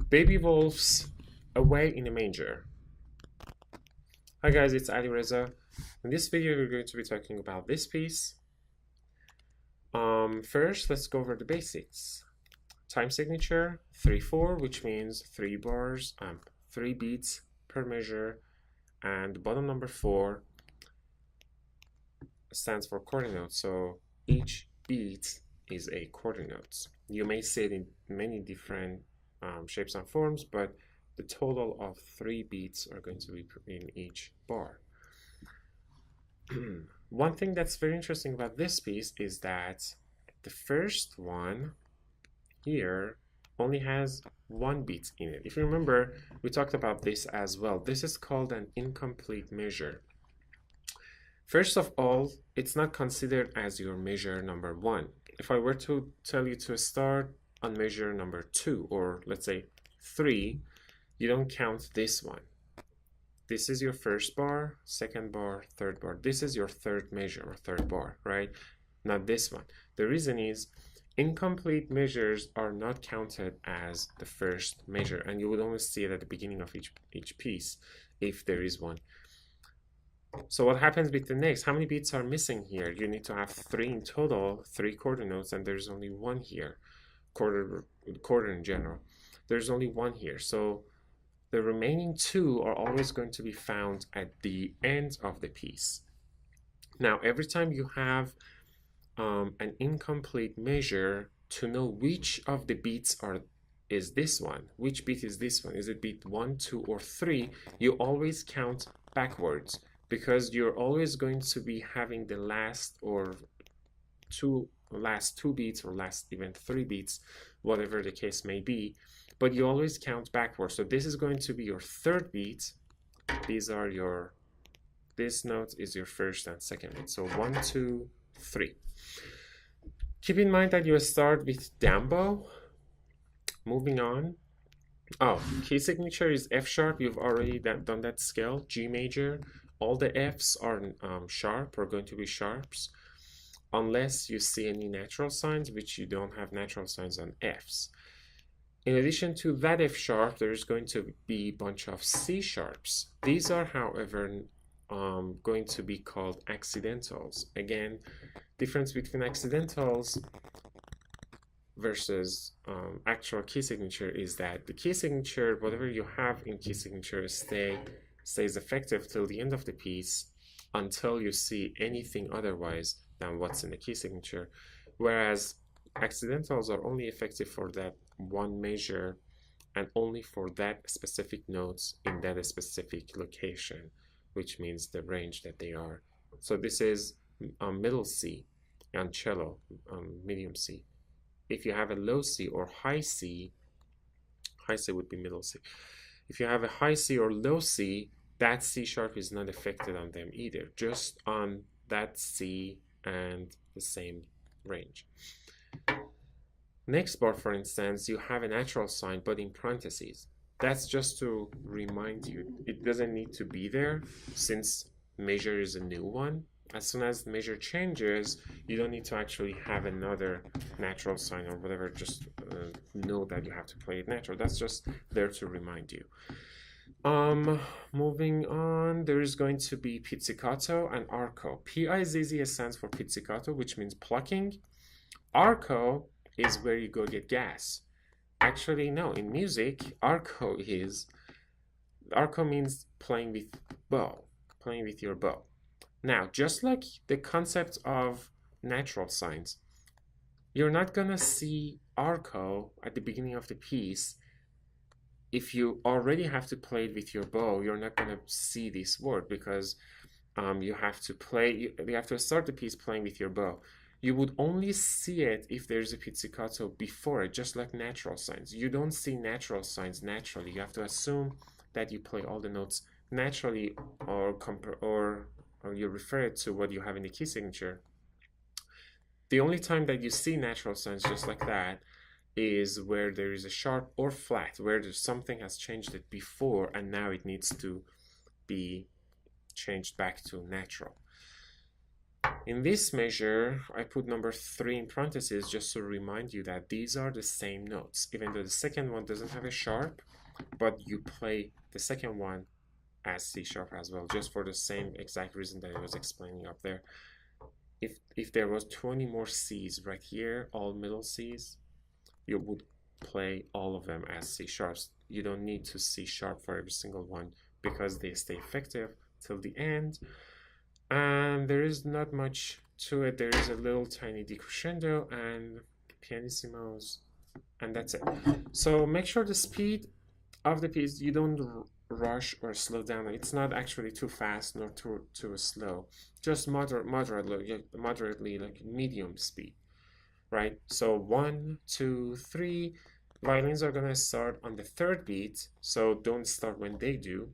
Baby wolves away in a manger. Hi guys, it's Ali Reza. In this video, we're going to be talking about this piece. First, let's go over the basics. Time signature 3/4, which means 3 beats per measure, and bottom number 4 stands for quarter note. So each beat is a quarter note. You may see it in many different shapes and forms, but the total of 3 beats are going to be in each bar. One thing that's very interesting about this piece is that the first one here only has 1 beat in it. If you remember, we talked about this as well. This is called an incomplete measure. First of all, it's not considered as your measure number 1. If I were to tell you to start on measure number 2, or let's say 3, you don't count this one. This is your first bar, second bar, third bar. This is your third measure or third bar, right? Not this one. The reason is incomplete measures are not counted as the first measure, and you would only see it at the beginning of each piece if there is one. So what happens with the next? How many beats are missing here? You need to have 3 in total, 3 quarter notes, and there's only 1 here. Quarter in general. There's only 1 here. So the remaining 2 are always going to be found at the end of the piece. Now, every time you have an incomplete measure, to know which of the beats is this one, which beat is this one, is it beat 1, 2, or 3, you always count backwards, because you're always going to be having the last 2 beats, or last even 3 beats, whatever the case may be, but you always count backwards. So this is going to be your third beat. This note is your first and second beat. So 1, 2, 3. Keep in mind that you start with down bow. Moving on. Oh, key signature is F sharp. You've already done that scale. G major. All the Fs are sharp, or going to be sharps, unless you see any natural signs, which you don't have natural signs on Fs. In addition to that F sharp, there is going to be a bunch of C sharps. These are, however, going to be called accidentals. Again, difference between accidentals versus actual key signature is that the key signature, whatever you have in key signature, stays effective till the end of the piece until you see anything otherwise than what's in the key signature, whereas accidentals are only effective for that one measure and only for that specific notes in that specific location, which means the range that they are. So this is middle C and cello, medium C. If you have a low C or high C would be middle C. If you have a high C or low C, that C sharp is not affected on them either, just on that C and the same range. Next bar, for instance, you have a natural sign but in parentheses. That's just to remind you, it doesn't need to be there since measure is a new one. As soon as the measure changes, you don't need to actually have another natural sign or whatever, just know that you have to play it natural. That's just there to remind you. Moving on, there is going to be pizzicato and arco. P-I-Z-Z stands for pizzicato, which means plucking. Arco is where you go get gas. Actually, no, in music, arco means playing with bow, playing with your bow. Now, just like the concept of natural signs, you're not gonna see arco at the beginning of the piece. If you already have to play it with your bow, you're not gonna see this word, because you have to start the piece playing with your bow. You would only see it if there's a pizzicato before it, just like natural signs. You don't see natural signs naturally. You have to assume that you play all the notes naturally, or you refer it to what you have in the key signature. The only time that you see natural signs just like that is where there is a sharp or flat, where there's something has changed it before and now it needs to be changed back to natural. In this measure, I put number 3 in parentheses just to remind you that these are the same notes, even though the second one doesn't have a sharp, but you play the second one as C sharp as well, just for the same exact reason that I was explaining up there. If there was 20 more C's right here, all middle C's, you would play all of them as C sharps. You don't need to C sharp for every single one because they stay effective till the end. And there is not much to it. There is a little tiny decrescendo and pianissimos, and that's it. So make sure the speed of the piece, you don't rush or slow down. It's not actually too fast nor too slow. Just moderately like medium speed, right? So 1, 2, 3. Violins are gonna start on the third beat, so don't start when they do.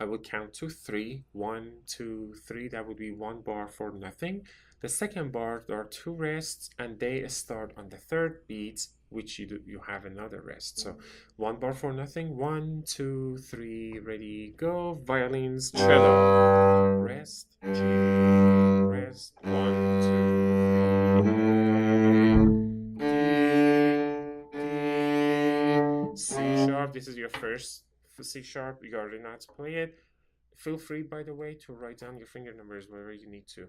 I would count to 3. 1, 2, 3. That would be 1 bar for nothing. The second bar, there are 2 rests, and they start on the third beat, which you have another rest. So 1 bar for nothing. 1, 2, 3. Ready, go. Violins, cello, rest, G, rest. 1, 2, 3. D, C sharp. This is your first C sharp. You already know how to play it. Feel free, by the way, to write down your finger numbers, whatever you need to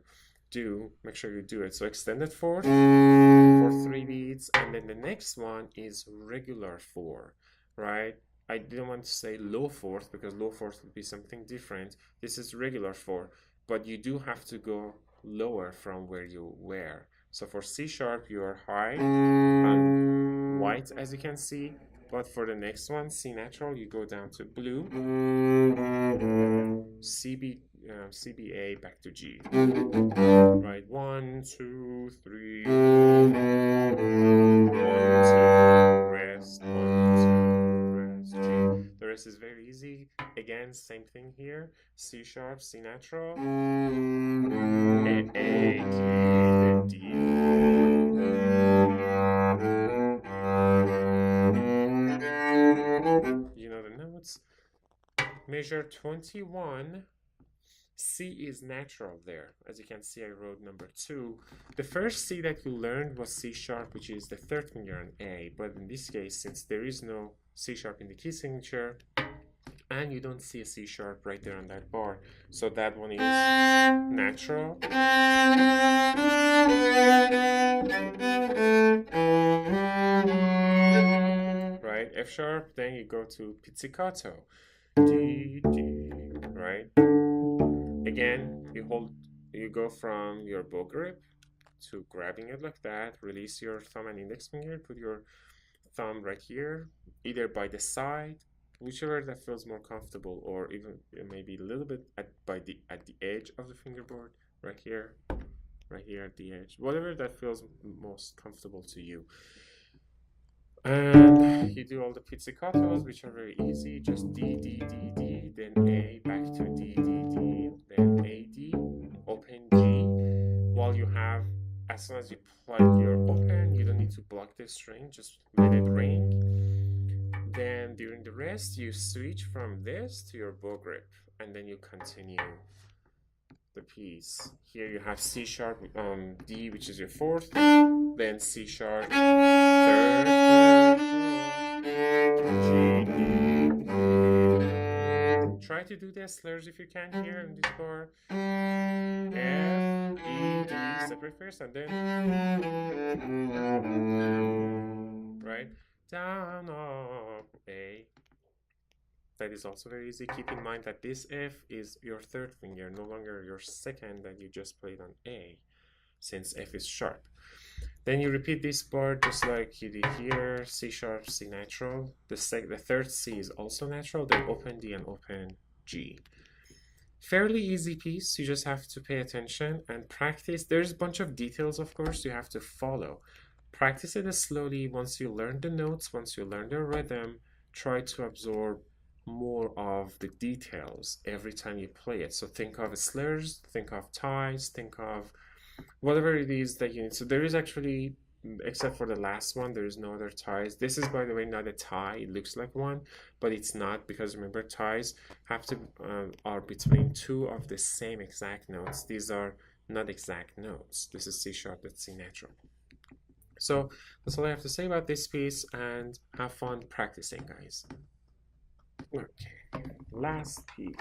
do. Make sure you do it. So extended fourth for 3 beats, and then the next one is regular 4, right? I didn't want to say low fourth because low fourth would be something different. This is regular 4, but you do have to go lower from where you were. So for C sharp, you are high and white, as you can see. But for the next one, C natural, you go down to blue, CBA back to G. Right, 1, 2, 3, 1, 2, rest, 1, 2, rest, G. The rest is very easy. Again, same thing here. C sharp, C natural, A, G, then D. You know the notes. Measure 21. C is natural there. As you can see, I wrote number 2. The first C that you learned was C sharp, which is the third finger on A. But in this case, since there is no C sharp in the key signature, and you don't see a C sharp right there on that bar, so that one is natural. Right, F sharp, then you go to pizzicato. D, D, right? Again, you go from your bow grip to grabbing it like that, release your thumb and index finger, put your thumb right here, either by the side, whichever that feels more comfortable, or even maybe a little bit at the edge of the fingerboard, right here at the edge, whatever that feels most comfortable to you. And you do all the pizzicatos, which are very easy. Just D, D, D, D, then A, back to D, D, D, then A, D, open G. While you have, as soon as you plug your open, you don't need to block the string, just let it ring. Then during the rest, you switch from this to your bow grip, and then you continue the piece. Here you have C sharp, D, which is your fourth, then C sharp, third, G, D. Try to do the slurs if you can here in this bar. F, E, D, separate first, and then right down, up, A. That is also very easy. Keep in mind that this F is your third finger, no longer your second that you just played on A, since F is sharp. Then you repeat this bar just like you did here, C sharp, C natural. The third C is also natural, then open D and open G. Fairly easy piece, you just have to pay attention and practice. There's a bunch of details, of course, you have to follow. Practice it slowly. Once you learn the notes, once you learn the rhythm, try to absorb more of the details every time you play it. So think of slurs, think of ties, think of whatever it is that you need. So there is actually, except for the last one, there is no other ties. This is, by the way, not a tie. It looks like one, but it's not, because remember, ties have to are between 2 of the same exact notes. These are not exact notes. This is C sharp, that's C natural. So that's all I have to say about this piece, and have fun practicing, guys. Okay, last piece.